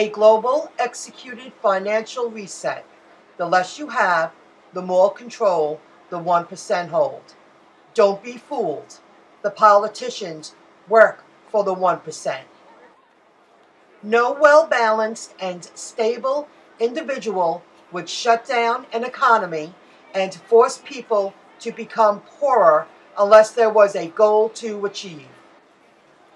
A global executed financial reset. The less you have, the more control the 1% hold. Don't be fooled. The politicians work for the 1%. No well-balanced and stable individual would shut down an economy and force people to become poorer unless there was a goal to achieve.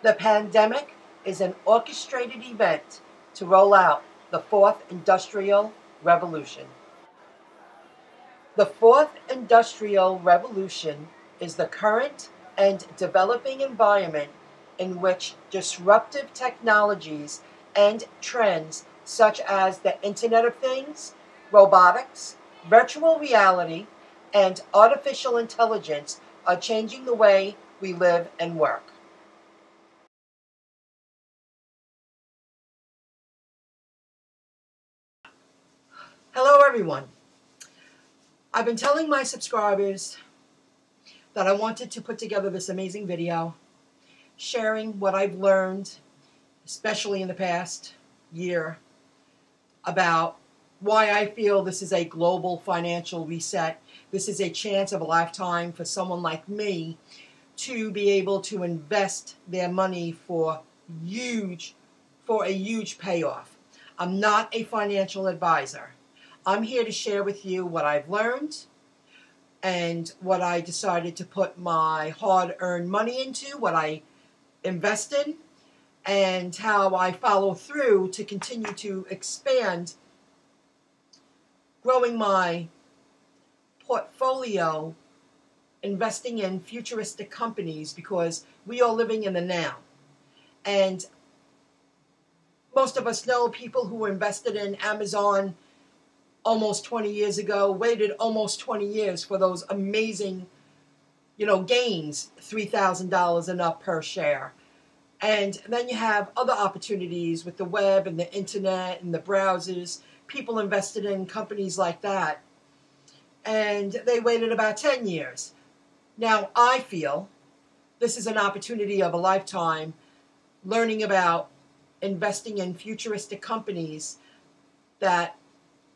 The pandemic is an orchestrated event to roll out the Fourth Industrial Revolution. The Fourth Industrial Revolution is the current and developing environment in which disruptive technologies and trends such as the Internet of Things, robotics, virtual reality, and artificial intelligence are changing the way we live and work. Hello everyone. I've been telling my subscribers that I wanted to put together this amazing video sharing what I've learned, especially in the past year, about why I feel this is a global financial reset. This is a chance of a lifetime for someone like me to be able to invest their money for a huge payoff. I'm not a financial advisor. I'm here to share with you what I've learned and what I decided to put my hard-earned money into, what I invested, and how I follow through to continue to expand, growing my portfolio, investing in futuristic companies, because we are living in the now. And most of us know people who invested in Amazon almost 20 years ago, waited almost 20 years for those amazing, gains, $3,000 and up per share. And then you have other opportunities with the web and the internet and the browsers. People invested in companies like that, and they waited about 10 years. Now, I feel this is an opportunity of a lifetime, learning about investing in futuristic companies, that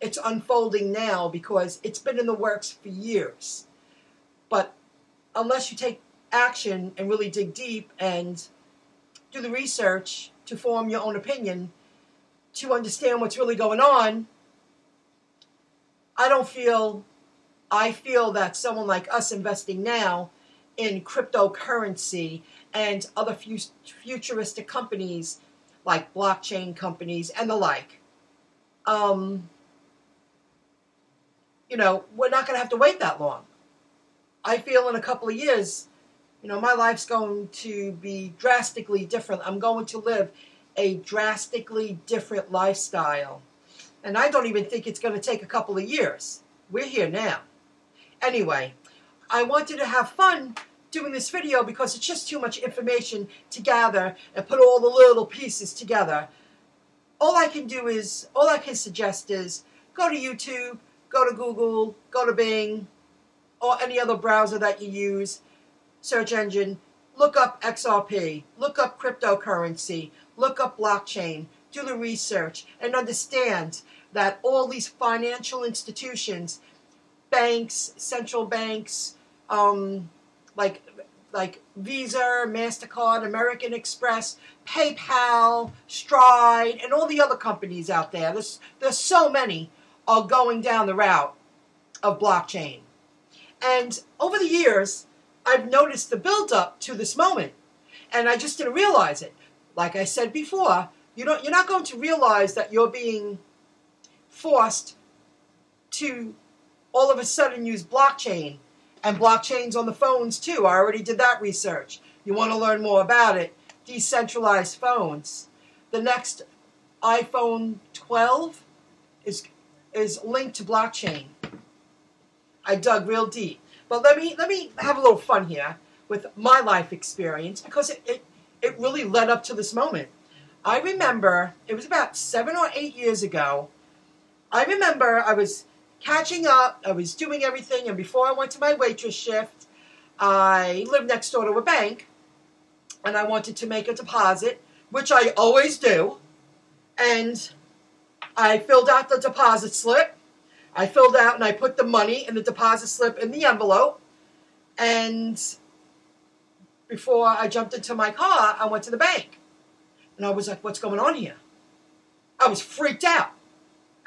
it's unfolding now because it's been in the works for years. But unless you take action and really dig deep and do the research to form your own opinion, to understand what's really going on, I feel that someone like us investing now in cryptocurrency and other futuristic companies like blockchain companies and the like, we're not going to have to wait that long. I feel in a couple of years, my life's going to be drastically different. I'm going to live a drastically different lifestyle. And I don't even think it's going to take a couple of years. We're here now. Anyway, I wanted to have fun doing this video because it's just too much information to gather and put all the little pieces together. All I can suggest is go to YouTube, go to Google, go to Bing, or any other browser that you use, search engine, look up XRP, look up cryptocurrency, look up blockchain, do the research, and understand that all these financial institutions, banks, central banks, like Visa, MasterCard, American Express, PayPal, Stride, and all the other companies out there, there's so many, are going down the route of blockchain. And over the years, I've noticed the build-up to this moment, and I just didn't realize it. Like I said before, you're not going to realize that you're being forced to all of a sudden use blockchain, and blockchains on the phones too. I already did that research. You want to learn more about it? Decentralized phones. The next iPhone 12 is linked to blockchain. I dug real deep. But let me have a little fun here with my life experience, because it really led up to this moment. I remember, it was about 7 or 8 years ago, I remember I was catching up, I was doing everything, and before I went to my waitress shift, I lived next door to a bank, and I wanted to make a deposit, which I always do, and I filled out the deposit slip. I filled out and I put the money in the deposit slip in the envelope. And before I jumped into my car, I went to the bank. And I was like, what's going on here? I was freaked out.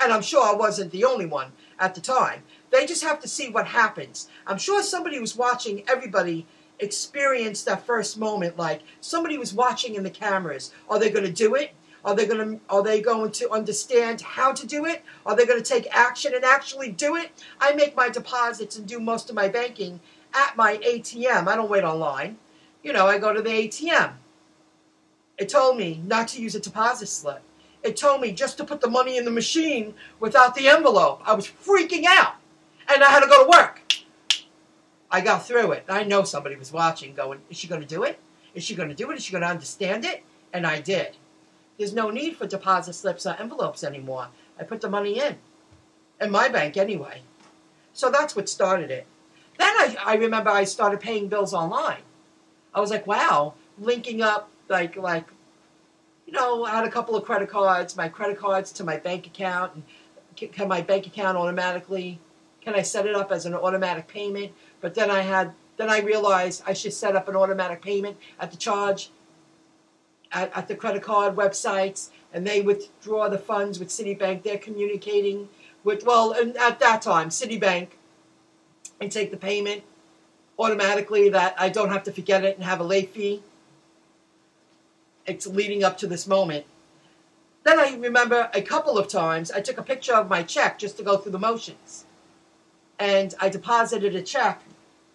And I'm sure I wasn't the only one at the time. They just have to see what happens. I'm sure somebody was watching everybody experience that first moment. Like somebody was watching in the cameras. Are they going to do it? Are they going to understand how to do it? Are they going to take action and actually do it? I make my deposits and do most of my banking at my ATM. I don't wait online. You know, I go to the ATM. It told me not to use a deposit slip. It told me just to put the money in the machine without the envelope. I was freaking out. And I had to go to work. I got through it. I know somebody was watching going, is she going to do it? Is she going to do it? Is she going to understand it? And I did. There's no need for deposit slips or envelopes anymore. I put the money in my bank anyway. So that's what started it. Then I remember I started paying bills online. I was like, wow, linking up like you know, I had a couple of credit cards, my credit cards to my bank account. And can my bank account automatically, can I set it up as an automatic payment? But then I realized I should set up an automatic payment at the charge at the credit card websites, and they withdraw the funds with Citibank. They're communicating with, well, and at that time, Citibank, and take the payment automatically that I don't have to forget it and have a late fee. It's leading up to this moment. Then I remember a couple of times I took a picture of my check just to go through the motions. And I deposited a check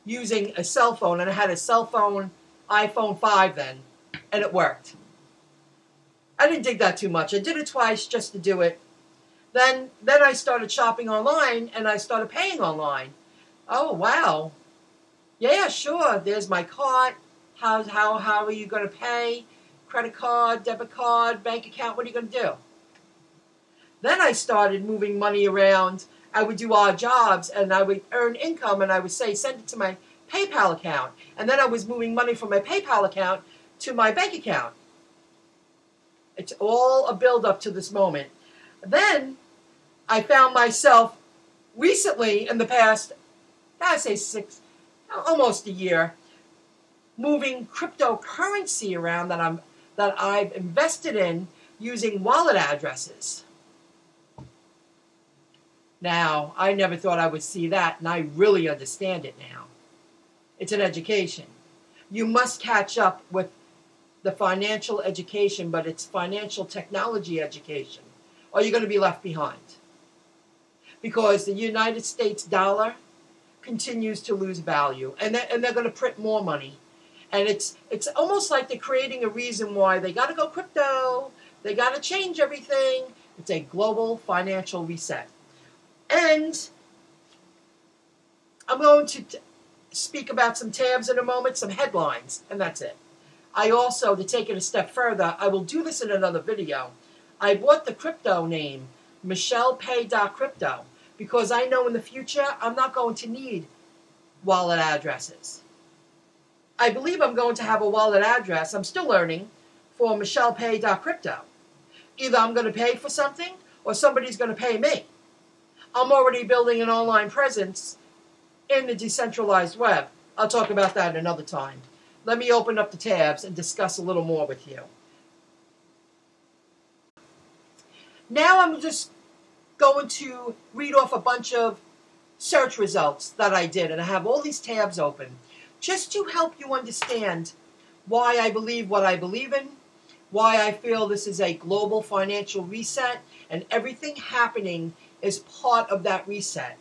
using a cell phone, and I had a cell phone, iPhone 5 then, and it worked. I didn't dig that too much. I did it twice just to do it. Then I started shopping online, and I started paying online. Oh, wow. Yeah, sure. There's my card. How are you going to pay? Credit card, debit card, bank account. What are you going to do? Then I started moving money around. I would do odd jobs, and I would earn income, and I would say, send it to my PayPal account. And then I was moving money from my PayPal account to my bank account. It's all a build-up to this moment. Then I found myself recently, in the past, I'd say almost a year, moving cryptocurrency around that I've invested in using wallet addresses. Now, I never thought I would see that, and I really understand it now. It's an education. You must catch up with the financial education, but it's financial technology education, or you're going to be left behind. Because the United States dollar continues to lose value, and they're going to print more money. And it's almost like they're creating a reason why they got to go crypto, they got to change everything. It's a global financial reset. And I'm going to speak about some tabs in a moment, some headlines, and that's it. I also, to take it a step further, I will do this in another video. I bought the crypto name, MichellePay.crypto, because I know in the future I'm not going to need wallet addresses. I believe I'm going to have a wallet address, I'm still learning, for MichellePay.crypto. Either I'm going to pay for something, or somebody's going to pay me. I'm already building an online presence in the decentralized web. I'll talk about that another time. Let me open up the tabs and discuss a little more with you. Now I'm just going to read off a bunch of search results that I did, and I have all these tabs open just to help you understand why I believe what I believe in, why I feel this is a global financial reset, and everything happening is part of that reset.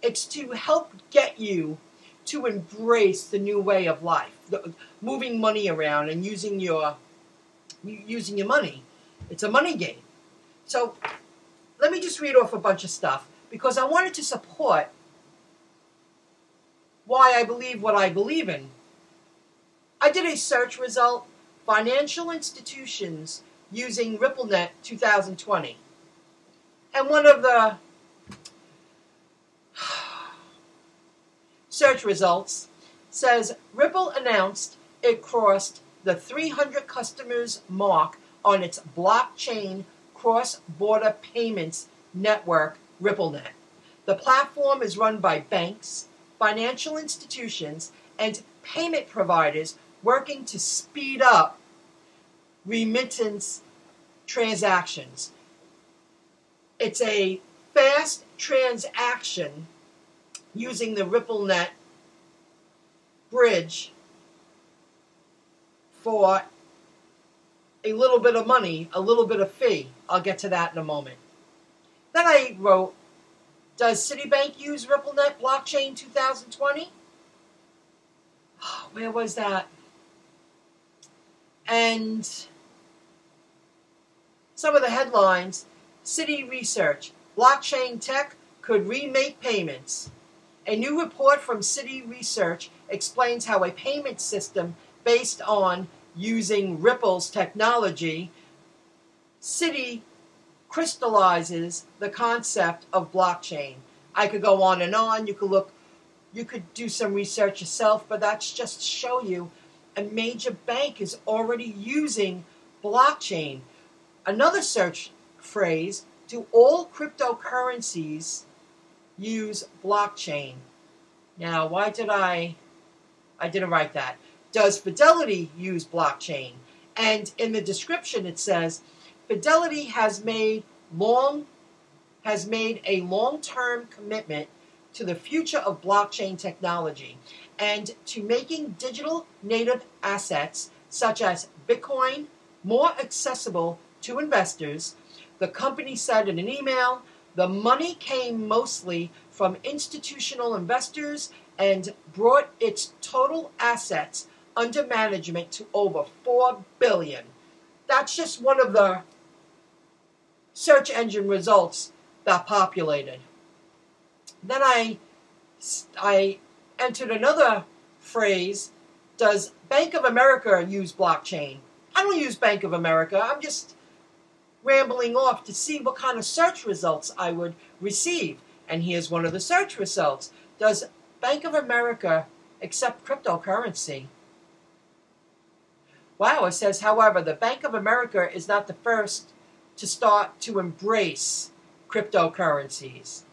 It's to help get you to embrace the new way of life, moving money around and using your money. It's a money game. So let me just read off a bunch of stuff because I wanted to support why I believe what I believe in. I did a search result, financial institutions using RippleNet 2020. And one of the search results says Ripple announced it crossed the 300 customers mark on its blockchain cross-border payments network RippleNet. The platform is run by banks, financial institutions, and payment providers working to speed up remittance transactions. It's a fast transaction using the RippleNet bridge for a little bit of money, a little bit of fee. I'll get to that in a moment. Then I wrote, does Citibank use RippleNet blockchain 2020? Where was that? And some of the headlines, Citi Research, blockchain tech could remake payments. A new report from Citi Research explains how a payment system based on using Ripple's technology, Citi crystallizes the concept of blockchain. I could go on and on. You could do some research yourself, but that's just to show you a major bank is already using blockchain. Another search phrase, do all cryptocurrencies use blockchain? Now, why did I didn't write that. Does Fidelity use blockchain? And in the description it says, Fidelity has made a long-term commitment to the future of blockchain technology and to making digital native assets such as Bitcoin more accessible to investors. The company said in an email, the money came mostly from institutional investors and brought its total assets under management to over $4 billion. That's just one of the search engine results that populated. Then I entered another phrase, does Bank of America use blockchain? I don't use Bank of America. I'm just rambling off to see what kind of search results I would receive. And here's one of the search results. Does Bank of America accept cryptocurrency? Wow, it says, however, the Bank of America is not the first to start to embrace cryptocurrencies.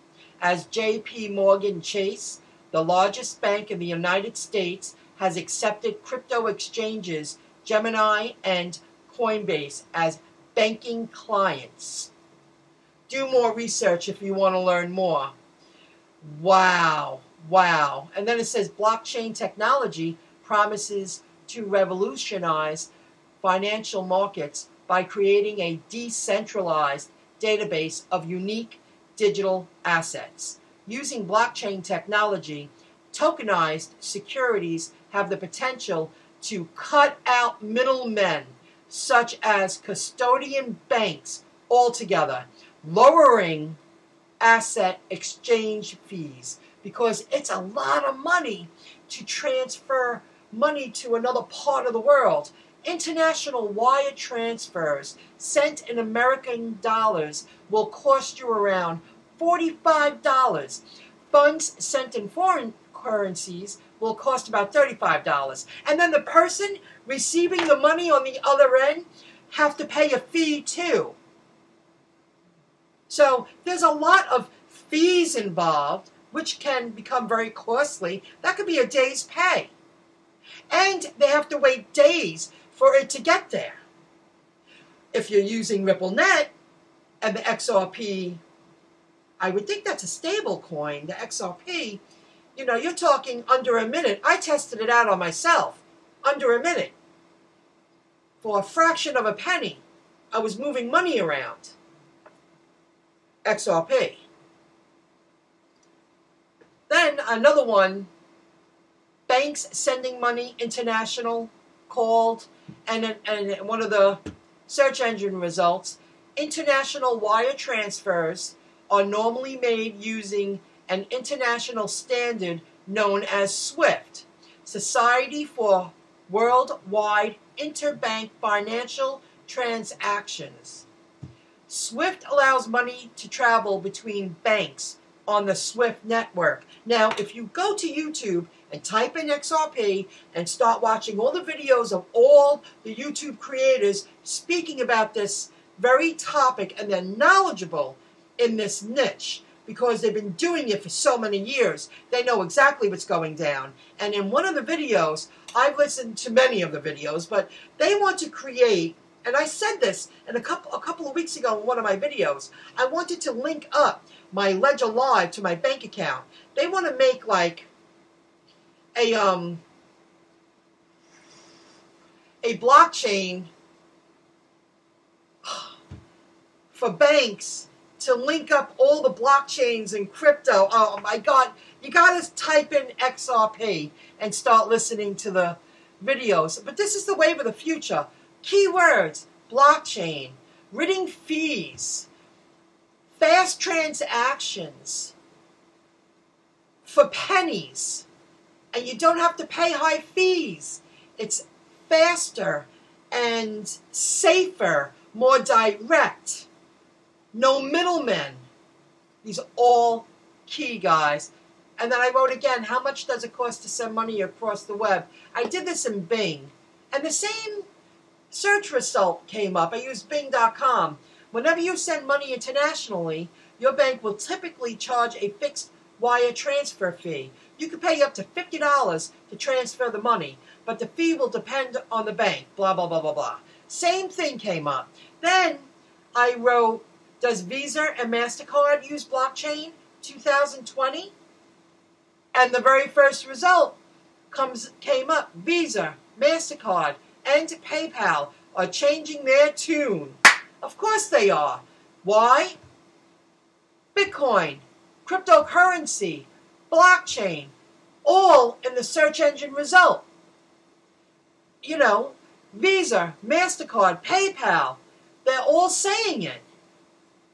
As JP Morgan Chase, the largest bank in the United States, has accepted crypto exchanges Gemini and Coinbase as banking clients. Do more research if you want to learn more. Wow. And then it says blockchain technology promises to revolutionize financial markets by creating a decentralized database of unique digital assets. Using blockchain technology, tokenized securities have the potential to cut out middlemen, such as custodian banks altogether, lowering asset exchange fees, because it's a lot of money to transfer money to another part of the world. International wire transfers sent in American dollars will cost you around $45. Funds sent in foreign currencies will cost about $35. And then the person receiving the money on the other end have to pay a fee too. So there's a lot of fees involved, which can become very costly. That could be a day's pay. And they have to wait days for it to get there. If you're using RippleNet and the XRP, I would think that's a stable coin, the XRP, you're talking under a minute. I tested it out on myself, under a minute. For a fraction of a penny, I was moving money around. XRP. Then another one, banks sending money international, called, and one of the search engine results, international wire transfers are normally made using an international standard known as SWIFT, Society for Worldwide Interbank Financial Transactions. SWIFT allows money to travel between banks on the SWIFT network. Now, if you go to YouTube and type in XRP and start watching all the videos of all the YouTube creators speaking about this very topic, and they're knowledgeable in this niche because they've been doing it for so many years. They know exactly what's going down. And in one of the videos, I've listened to many of the videos, but they want to create, and I said this in a couple of weeks ago in one of my videos, I wanted to link up my Ledger Live to my bank account. They want to make like a blockchain for banks to link up all the blockchains and crypto. Oh my God, you gotta type in XRP and start listening to the videos. But this is the wave of the future. Keywords: blockchain, ridding fees, fast transactions for pennies, and you don't have to pay high fees. It's faster and safer, more direct. No middlemen. These are all key, guys. And then I wrote again, how much does it cost to send money across the web? I did this in Bing, and the same search result came up. I used Bing.com. Whenever you send money internationally, your bank will typically charge a fixed wire transfer fee. You can pay up to $50 to transfer the money, but the fee will depend on the bank, blah, blah, blah, blah, blah. Same thing came up. Then I wrote, does Visa and MasterCard use blockchain 2020? And the very first result came up. Visa, MasterCard, and PayPal are changing their tune. Of course they are. Why? Bitcoin, cryptocurrency, blockchain, all in the search engine result. You know, Visa, MasterCard, PayPal, they're all saying it.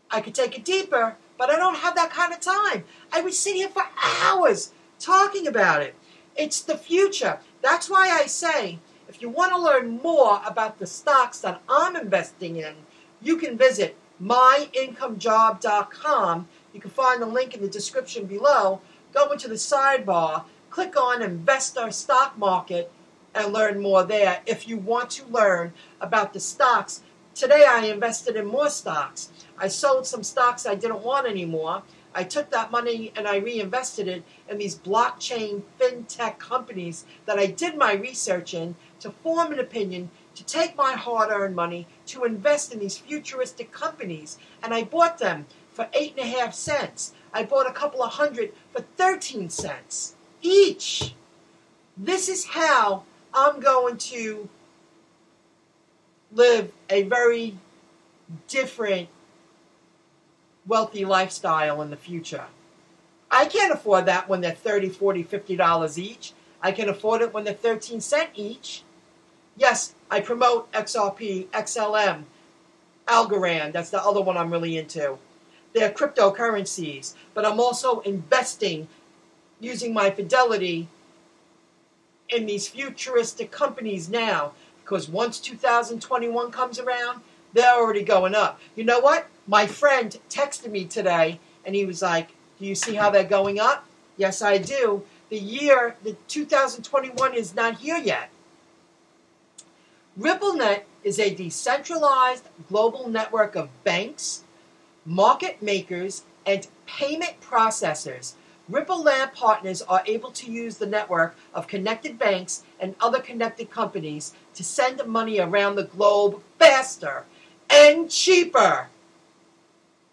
I could take it deeper, but I don't have that kind of time. I would sit here for hours talking about it. It's the future. That's why I say, if you want to learn more about the stocks that I'm investing in, you can visit MyIncomeJob.com. You can find the link in the description below. Go into the sidebar, click on Investor Stock Market, and learn more there if you want to learn about the stocks. Today I invested in more stocks. I sold some stocks I didn't want anymore. I took that money and I reinvested it in these blockchain fintech companies that I did my research in to form an opinion, to take my hard-earned money, to invest in these futuristic companies. And I bought them for 8.5 cents. I bought a couple of hundred for 13 cents each. This is how I'm going to live a very different wealthy lifestyle in the future. I can't afford that when they're $30, $40, $50 each. I can afford it when they're 13 cents each. Yes, I promote XRP, XLM, Algorand. That's the other one I'm really into. They're cryptocurrencies, but I'm also investing using my fidelity in these futuristic companies now, because once 2021 comes around, they're already going up. You know what? My friend texted me today, and he was like, do you see how they're going up? Yes, I do. The 2021 is not here yet. RippleNet is a decentralized global network of banks, market makers, and payment processors. RippleNet partners are able to use the network of connected banks and other connected companies to send money around the globe faster and cheaper.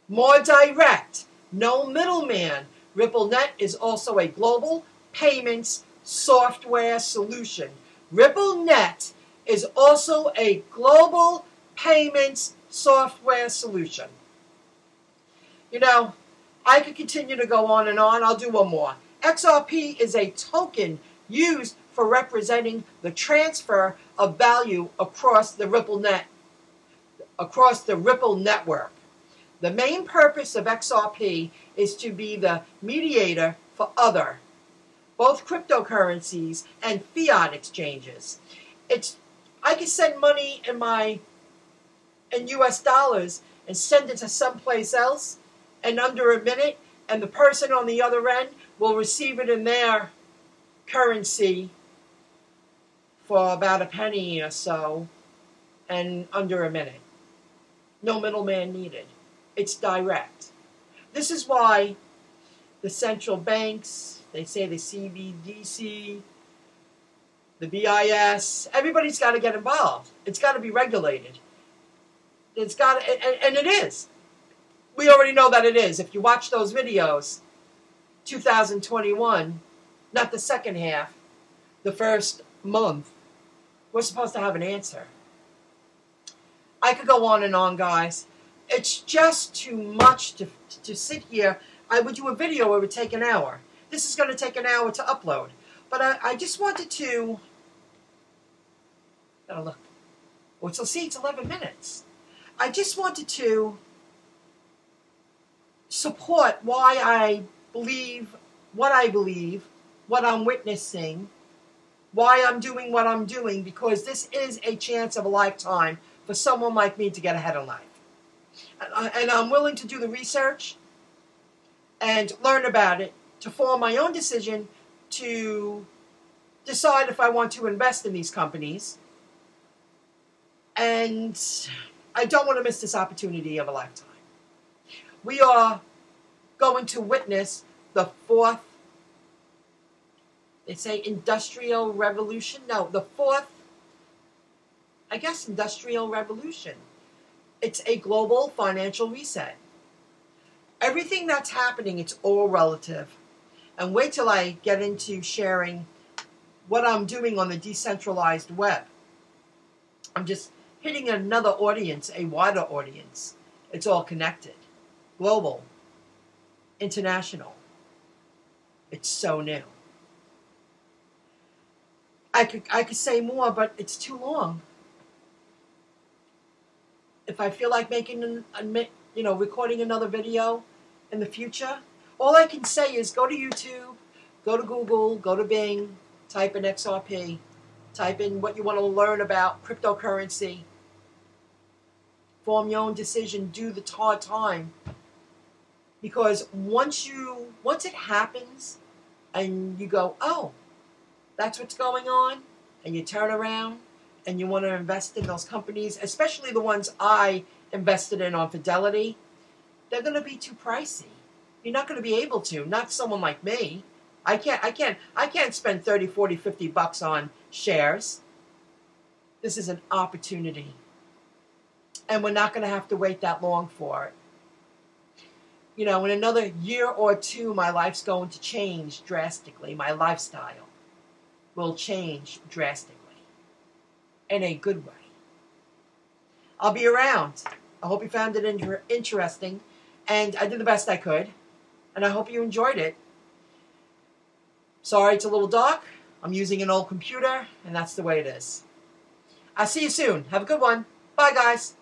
More direct, no middleman. RippleNet is also a global payments software solution. RippleNet is also a global payments software solution. You know, I could continue to go on and on. I'll do one more. XRP is a token used for representing the transfer of value across the Ripple network. The main purpose of XRP is to be the mediator for both cryptocurrencies and fiat exchanges. I can send money in US dollars and send it to someplace else in under a minute, and the person on the other end will receive it in their currency for about a penny or so, and under a minute. No middleman needed. It's direct. This is why the central banks, they say the CBDC, the BIS, everybody's got to get involved. It's got to be regulated. It's got to, and it is. We already know that it is. If you watch those videos, 2021, not the second half, the first month, we're supposed to have an answer. I could go on and on, guys. It's just too much to sit here. I would do a video, it would take an hour. This is going to take an hour to upload. But I just wanted to, gotta look. Well, so see, it's 11 minutes. I just wanted to support why I believe, what I'm witnessing, why I'm doing what I'm doing, because this is a chance of a lifetime for someone like me to get ahead in life. And I'm willing to do the research and learn about it to form my own decision to decide if I want to invest in these companies. And I don't want to miss this opportunity of a lifetime. We are going to witness the fourth, they say industrial revolution? No, the fourth, I guess, industrial revolution. It's a global financial reset. Everything that's happening, it's all relative. And wait till I get into sharing what I'm doing on the decentralized web. I'm just hitting another audience, a wider audience. It's all connected. Global. International. It's so new. I could say more, but it's too long. If I feel like making, recording another video in the future, all I can say is go to YouTube, go to Google, go to Bing, type in XRP, type in what you want to learn about cryptocurrency, form your own decision, do the hard time. Because once it happens and you go, oh, that's what's going on, and you turn around and you want to invest in those companies, especially the ones I invested in on Fidelity, they're going to be too pricey. You're not going to be able to. Not someone like me. I can't spend 30, 40, 50 bucks on shares. This is an opportunity. And we're not going to have to wait that long for it. In another year or two, my life's going to change drastically. My lifestyle will change drastically. In a good way. I'll be around. I hope you found it interesting. And I did the best I could. And I hope you enjoyed it. Sorry it's a little dark. I'm using an old computer. And that's the way it is. I'll see you soon. Have a good one. Bye, guys.